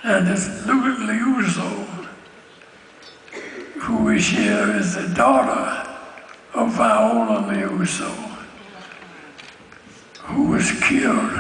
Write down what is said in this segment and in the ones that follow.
And this Liuso, who is here, is the daughter of Viola Liuso, who was killed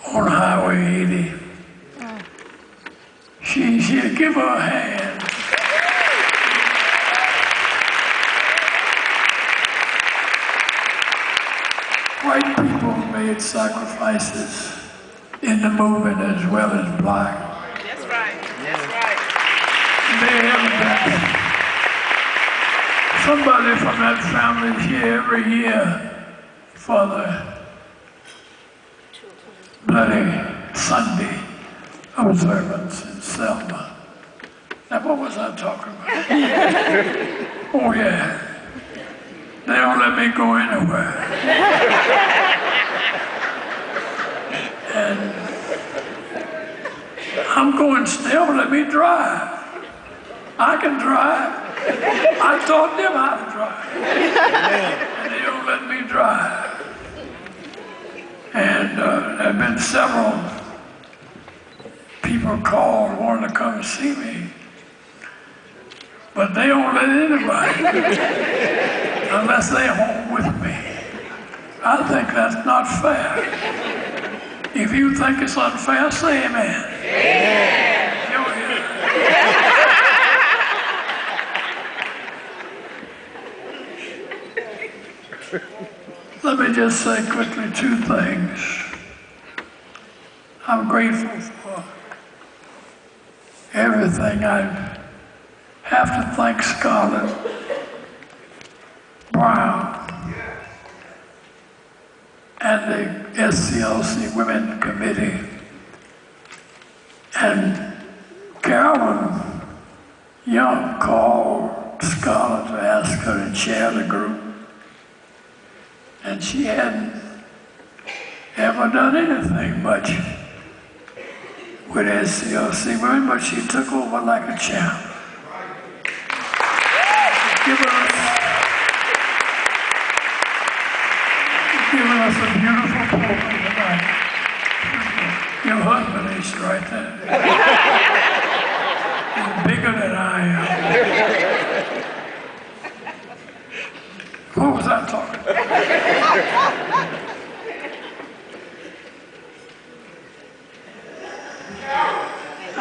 on Highway 80. She'll give her a hand. White people made sacrifices in the movement as well as black. That's right. That's right. They evident. Somebody from that family is here every year for the Bloody Sunday observance in Selma. Now, what was I talking about? Oh, yeah. They don't let me go anywhere. And I'm going still, let me drive. I can drive. I taught them how to drive. And they don't let me drive. And there have been several people called wanting to come see me. But they don't let anybody unless they're home with me. I think that's not fair. If you think it's unfair, say amen. Amen. Let me just say quickly two things. I'm grateful for everything. I have to thank Scarlett Brown and the SCLC Women Committee and Carolyn Young called Scarlett to ask her to chair the group. And she hadn't ever done anything much with SCLC Women, but she took over like a champ. Giving us a beautiful program tonight. Your husband is right there. He's bigger than I am. What was I talking about?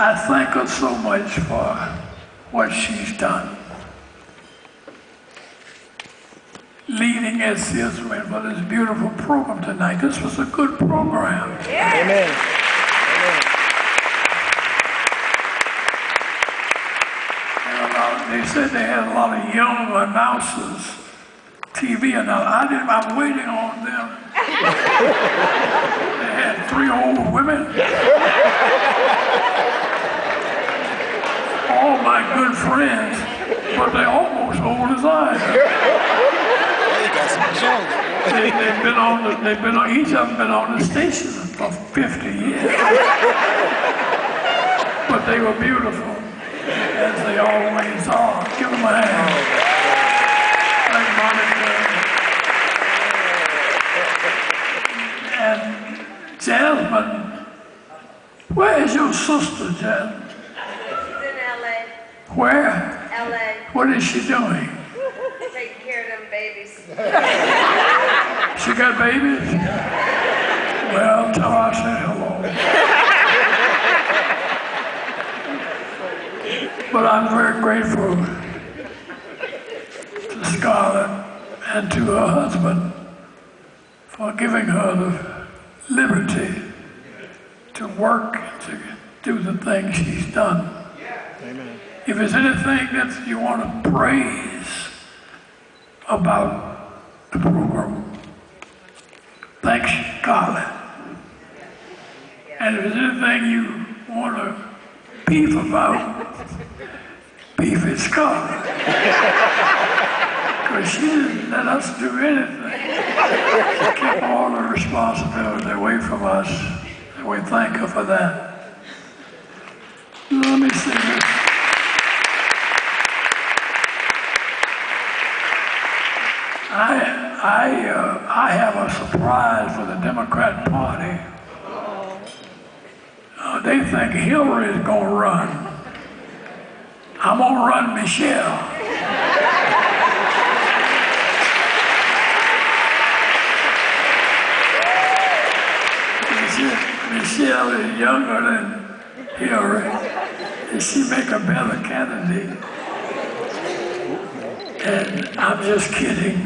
I thank her so much for what she's done. Leading SCLC for this beautiful program tonight. This was a good program. Yeah. Amen. They said they had a lot of young announcers, TV announcers. I'm waiting on them. They had 3 old women. All my good friends, but they're almost old as I am. Each of them been on the station for 50 years. But they were beautiful, as they always are. Give them a hand. Thank Monica. And Jasmine, where is your sister, Jasmine? She's in LA. Where? LA. What is she doing? Taking care of them babies. She got babies? Well, tell her I said hello. But I'm very grateful to Scarlett and to her husband for giving her the liberty to work, to do the things she's done. Amen. If there's anything that you want to praise about the program, thank Scarlett. And if there's anything you want to beef about, beef is Scarlett. Because she didn't let us do anything. She kept all the responsibility away from us, and we thank her for that. Let me see this. I have a surprise for the Democrat Party. they think Hillary is going to run. I'm going to run Michelle. Michelle is younger than Hillary, and she make a better candidate. And I'm just kidding.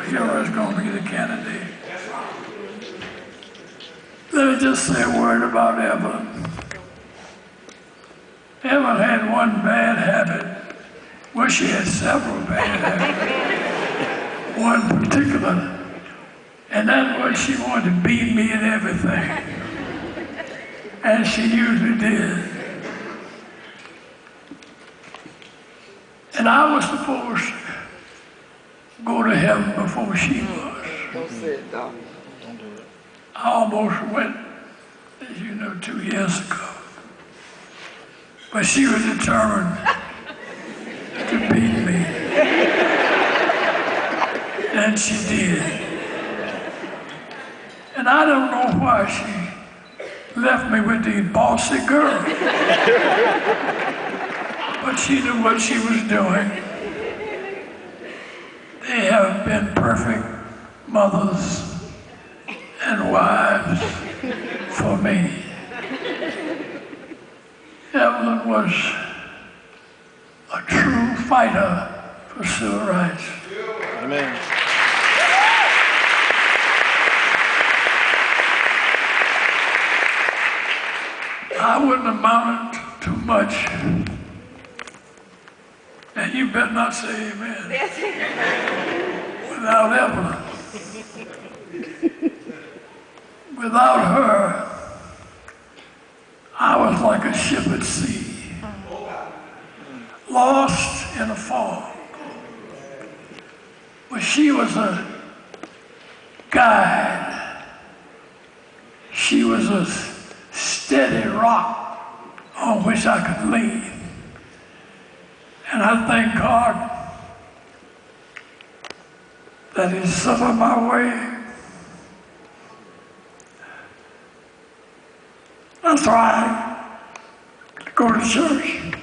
Hillary's going to be the candidate. Let me just say a word about Evelyn. Evelyn had one bad habit. Well, she had several bad habits. One particular. And that was she wanted to beat me in everything. And she usually did. And I was supposed to go to heaven before she was. Don't say it, Doc. Don't do it. I almost went, as you know, 2 years ago. But she was determined to beat me. And she did. And I don't know why she left me with these bossy girls. But she knew what she was doing. They have been perfect mothers and wives for me. Evelyn was a true fighter for civil rights. Amen. I wouldn't amount to much. And you better not say amen. Without Evelyn. Without her, I was like a ship at sea, lost in a fog. But she was a guide. She was a steady rock on which I could lean. And I thank God that He set on my way. That's right. To go to church.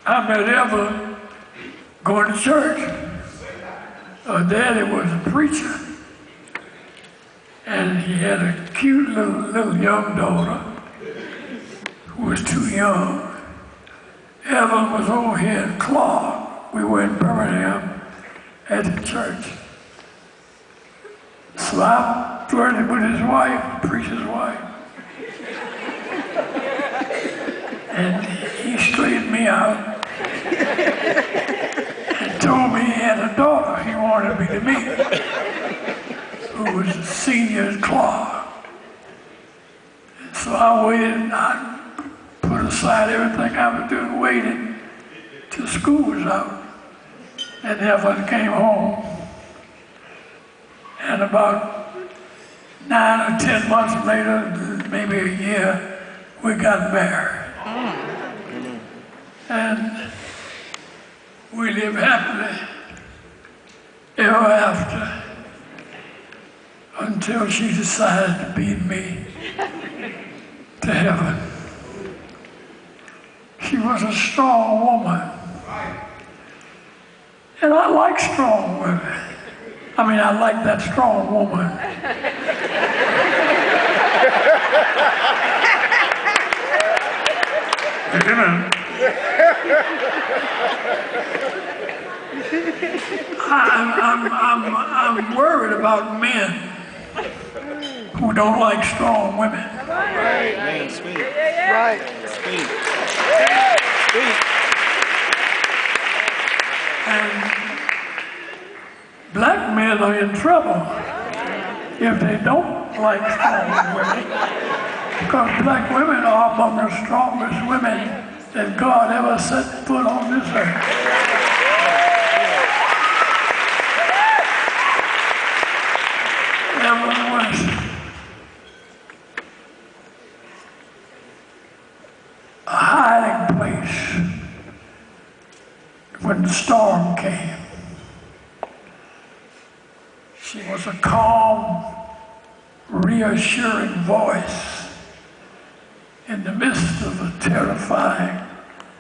I met Evelyn going to church. Her daddy was a preacher. And he had a cute little young daughter who was too young. Evelyn was over here in Clark. We were in Birmingham at the church. So I flirted with his wife, the preacher's wife. And he straightened me out and told me he had a daughter he wanted me to meet, who was a senior at Clark. And so I waited and I put aside everything I was doing, waited till school was out. And Evelyn came home. And about 9 or 10 months later, maybe a year, we got married. And we lived happily ever after until she decided to beat me to heaven. She was a strong woman. And I like strong women. I mean, I like that strong woman. Amen. I'm worried about men who don't like strong women. Right. Man, speak. Right. Speak. Speak. And black men are in trouble if they don't like strong women, because black women are among the strongest women that God ever set foot on this earth. Evelyn was a hiding place when the storm came. She was a calm reassuring voice in the midst of a terrifying